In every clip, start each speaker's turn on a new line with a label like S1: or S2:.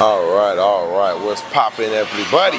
S1: All right, what's poppin', everybody?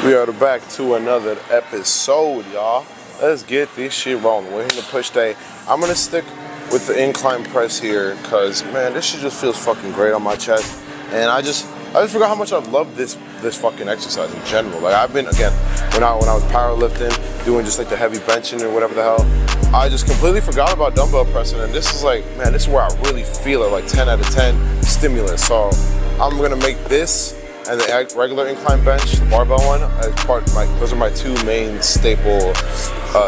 S1: We are back to another episode, y'all. Let's get this shit rolling. We're here to push day. I'm gonna stick with the incline press here, cause man, this shit just feels fucking great on my chest. And I just forgot how much I love this fucking exercise in general. Like I've been, again, when I was powerlifting, doing just like the heavy benching or whatever the hell, I just completely forgot about dumbbell pressing. And this is like, man, this is where I really feel it, like 10 out of 10 stimulus. So I'm gonna make this and the regular incline bench, the barbell one, as part of those are my two main staple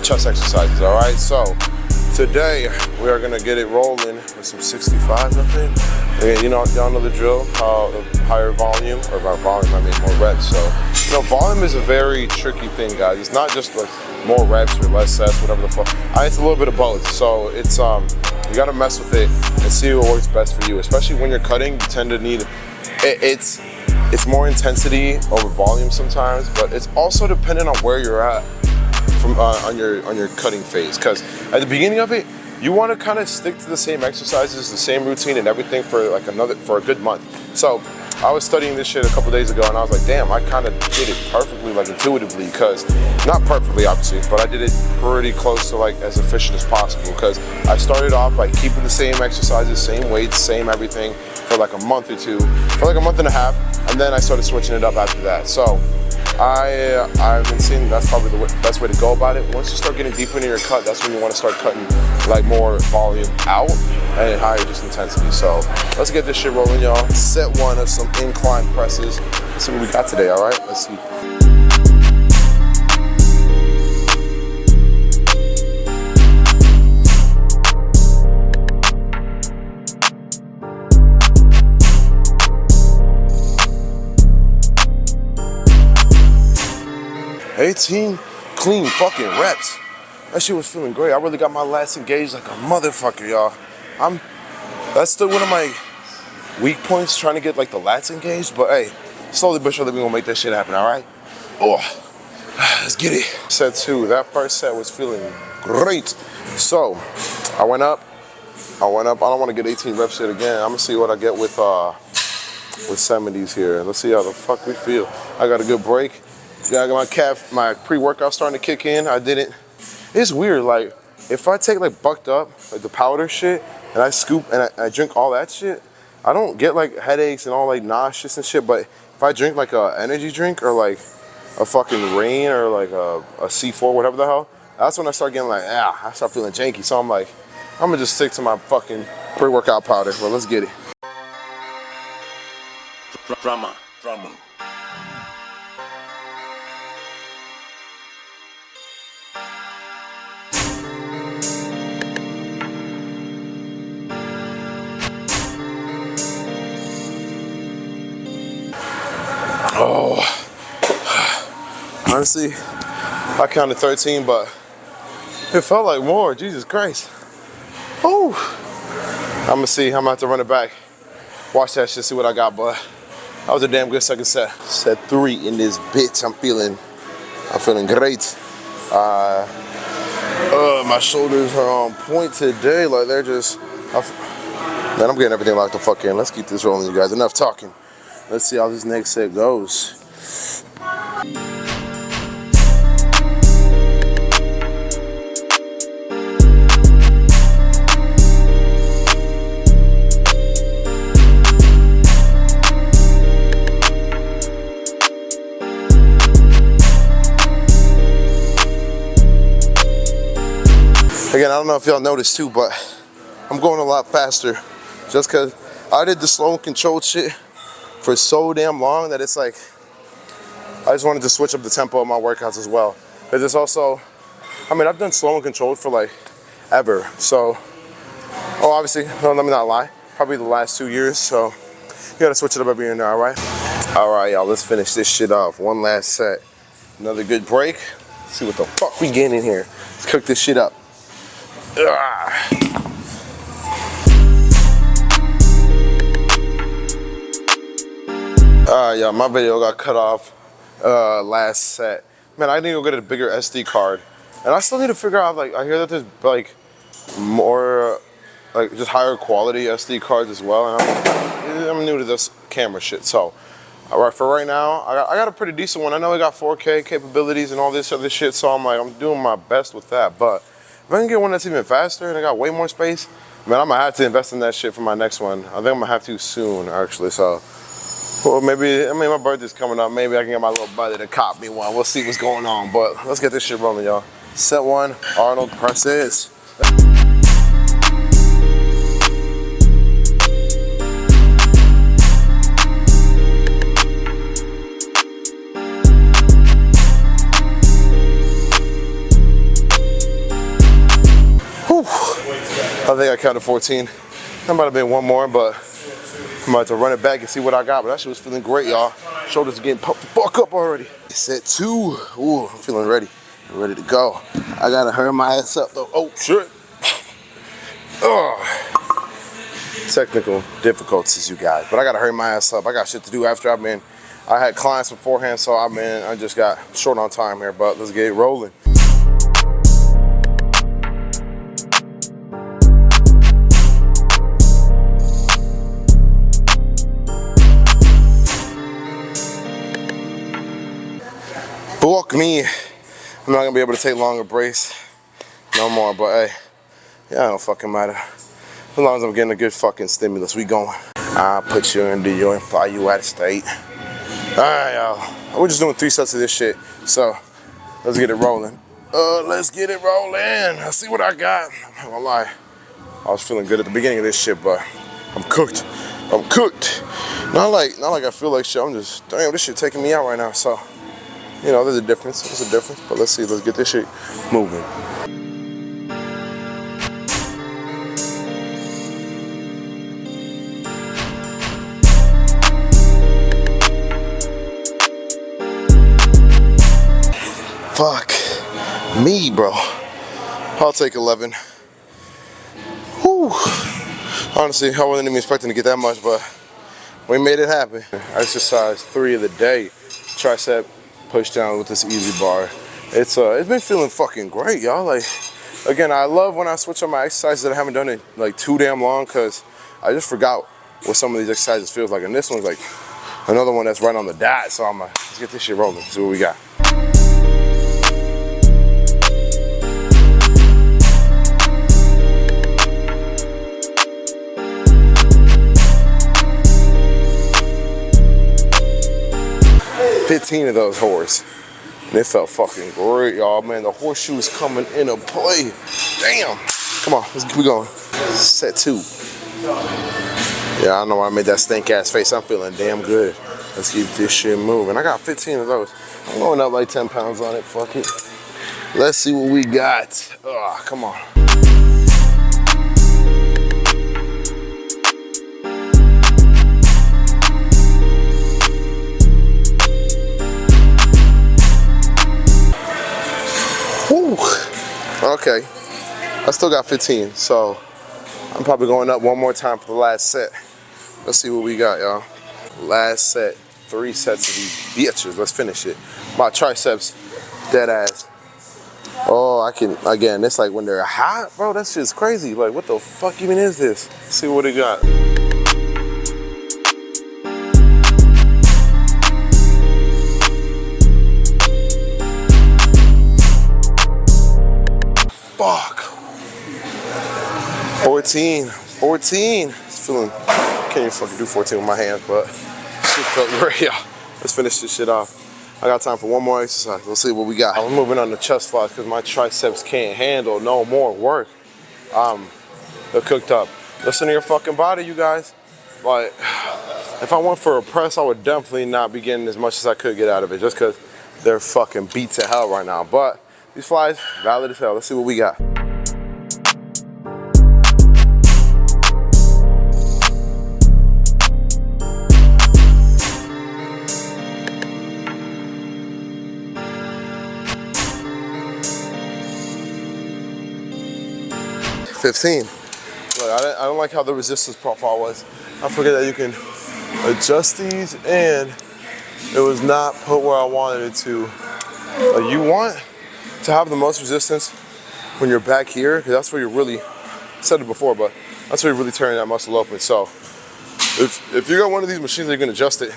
S1: chest exercises, all right? So today, we are gonna get it rolling with some 65s, I think. And y'all know the drill, higher volume, or by volume, I mean more reps. So, volume is a very tricky thing, guys. It's not just like more reps or less sets, whatever the fuck. It's a little bit of both. So it's, you gotta mess with it and see what works best for you. Especially when you're cutting, you tend to need, it's more intensity over volume sometimes, but it's also dependent on where you're at from on your cutting phase. Because at the beginning of it, you want to kind of stick to the same exercises, the same routine and everything for a good month. So I was studying this shit a couple days ago and I was like, damn, I kind of did it perfectly, like intuitively, because not perfectly obviously, but I did it pretty close to like as efficient as possible, because I started off by keeping the same exercises, same weights, same everything for like a month or two, for like a month and a half, and then I started switching it up after that. So I've been seeing that's probably the best way to go about it. Once you start getting deeper into your cut, that's when you want to start cutting like more volume out and higher just intensity. So let's get this shit rolling, y'all. Set one of some incline presses. Let's see what we got today, all right? Let's see. $18 clean fucking reps. That shit was feeling great. I really got my lats engaged like a motherfucker, y'all. That's still one of my weak points, trying to get like the lats engaged, but hey, slowly but surely we gonna make that shit happen, all right? Oh, let's get it. Set two, that first set was feeling great. So, I went up. I don't wanna get 18 reps yet again. I'm gonna see what I get with 70s here. Let's see how the fuck we feel. I got a good break. Yeah, I got my pre-workout starting to kick in. I didn't. It's weird, like, if I take like bucked up, like the powder shit, and I scoop and I drink all that shit, I don't get like headaches and all like nauseous and shit, but if I drink like a energy drink or like a fucking Rain or like a C4, whatever the hell, that's when I start getting like, I start feeling janky. So I'm like, I'm gonna just stick to my fucking pre-workout powder, but let's get it.
S2: Drama.
S1: Oh, honestly, I counted 13, but it felt like more. Jesus Christ. Oh, I'm gonna see. I'm gonna have to run it back. Watch that shit, see what I got, but that was a damn good second set. Set 3 in this bitch. I'm feeling great. My shoulders are on point today. Like they're just, man, I'm getting everything locked the fuck in. Let's keep this rolling, you guys. Enough talking. Let's see how this next set goes. Again, I don't know if y'all noticed too, but I'm going a lot faster just because I did the slow and controlled shit for so damn long that it's like I just wanted to switch up the tempo of my workouts as well. But there's also, I mean, I've done slow and controlled for like ever. So, obviously, no, let me not lie, probably the last 2 years. So you gotta switch it up every year now, all right? All right, y'all, let's finish this shit off. One last set. Another good break. Let's see what the fuck we getting in here. Let's cook this shit up. Alright, y'all, my video got cut off last set. Man, I need to go get a bigger SD card. And I still need to figure out, like, I hear that there's like more, like just higher quality SD cards as well. And I'm new to this camera shit. So, for right now, I got a pretty decent one. I know I got 4K capabilities and all this other shit, so I'm doing my best with that. But if I can get one that's even faster and I got way more space, man, I'm gonna have to invest in that shit for my next one. I think I'm gonna have to soon, actually. So, well, maybe, I mean, my birthday's coming up. Maybe I can get my little buddy to cop me one. We'll see what's going on. But let's get this shit rolling, y'all. Set one, Arnold presses. I think I counted 14. There might have been one more, but I'm about to run it back and see what I got. But that shit was feeling great, y'all. Shoulders are getting pumped the fuck up already. Set 2. Ooh, I'm feeling ready. I'm ready to go. I gotta hurry my ass up though. Oh shit. Ugh. Technical difficulties, you guys. But I gotta hurry my ass up. I got shit to do after I had clients beforehand, so I just got short on time here. But let's get it rolling. Fuck me. I'm not gonna be able to take longer brace no more, but hey, yeah, it don't fucking matter. As long as I'm getting a good fucking stimulus, we going. I'll put you into you and fly you out of state. Alright, y'all. We're just doing 3 sets of this shit, so let's get it rolling. Let's get it rolling. Let's see what I got. I'm not gonna lie. I was feeling good at the beginning of this shit, but I'm cooked. I'm cooked. Not like I feel like shit. I'm just, damn, this shit taking me out right now, so. You know, there's a difference. There's a difference. But let's see. Let's get this shit moving. Fuck me, bro. I'll take 11. Whew. Honestly, I wasn't even expecting to get that much, but we made it happen. Exercise 3 of the day. Tricep push down with this easy bar. It's been feeling fucking great, y'all. Like, again, I love when I switch on my exercises that I haven't done it like too damn long, because I just forgot what some of these exercises feels like. And this one's like another one that's right on the dot. So I'm like, let's get this shit rolling. See what we got. $15 of those whores. And it felt fucking great, y'all. Man, the horseshoe is coming into play. Damn. Come on, let's keep going. Set 2. Yeah, I know why I made that stink ass face. I'm feeling damn good. Let's keep this shit moving. I got 15 of those. I'm going up like 10 pounds on it. Fuck it. Let's see what we got. Oh, come on. Okay, I still got 15, so I'm probably going up one more time for the last set. Let's see what we got, y'all. Last set, 3 sets of these bitches. Let's finish it. My triceps, dead ass. Oh, I can, again, it's like when they're hot, bro, that shit's crazy. Like, what the fuck even is this? Let's see what it got. Fuck. 14. It's feeling, can't even fucking do 14 with my hands, but shit felt great, y'all. Let's finish this shit off. I got time for one more exercise. Let's see what we got. I'm moving on to chest flies because my triceps can't handle no more work. They're cooked up. Listen to your fucking body, you guys. Like, if I went for a press, I would definitely not be getting as much as I could get out of it, just because they're fucking beat to hell right now. But these flies, valid as hell. Let's see what we got. $15. Look, I don't like how the resistance profile was. I forget that you can adjust these, and it was not put where I wanted it to. You want to have the most resistance when you're back here, because that's where you're really, I said it before, but that's where you're really tearing that muscle open. So If you got one of these machines that you can adjust it,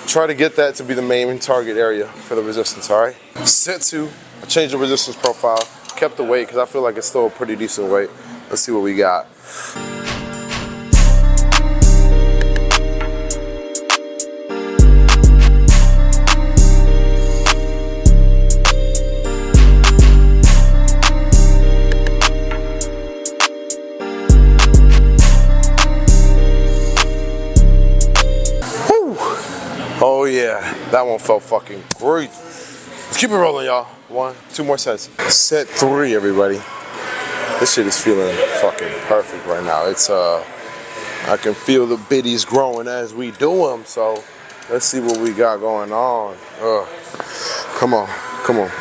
S1: try to get that to be the main target area for the resistance, all right? Set 2, I changed the resistance profile, kept the weight because I feel like it's still a pretty decent weight. Let's see what we got. Oh yeah, that one felt fucking great. Let's keep it rolling, y'all. 1, 2 more sets. Set 3, everybody. This shit is feeling fucking perfect right now. It's I can feel the bitties growing as we do them. So let's see what we got going on. Come on, come on.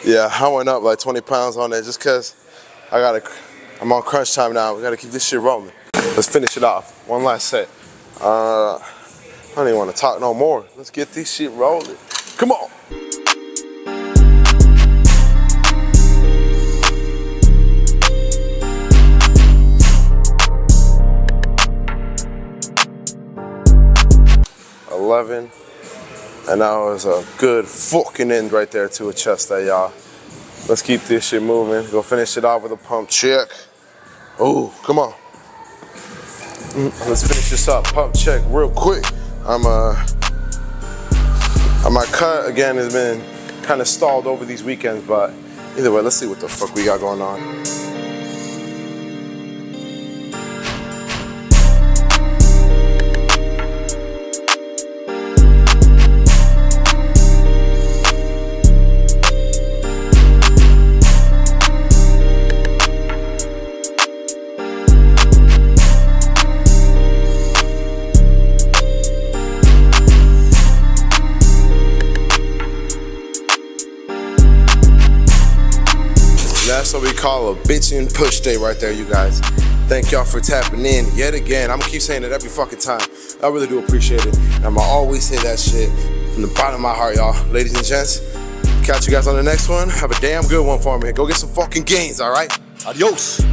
S1: Yeah, I went up like 20 pounds on it just cause I'm on crunch time now. We gotta keep this shit rolling. Let's finish it off. One last set. I don't even want to talk no more. Let's get this shit rolling. Come on. And that was a good fucking end right there to a chest day, y'all. Let's keep this shit moving. Go finish it off with a pump check. Oh, come on. Let's finish this up. Pump check real quick. My cut again has been kind of stalled over these weekends, but either way, let's see what the fuck we got going on. That's what we call a bitchin' push day right there, you guys. Thank y'all for tapping in yet again. I'm gonna keep saying it every fucking time. I really do appreciate it. And I'm gonna always say that shit from the bottom of my heart, y'all. Ladies and gents, catch you guys on the next one. Have a damn good one for me. Go get some fucking gains, all right? Adios.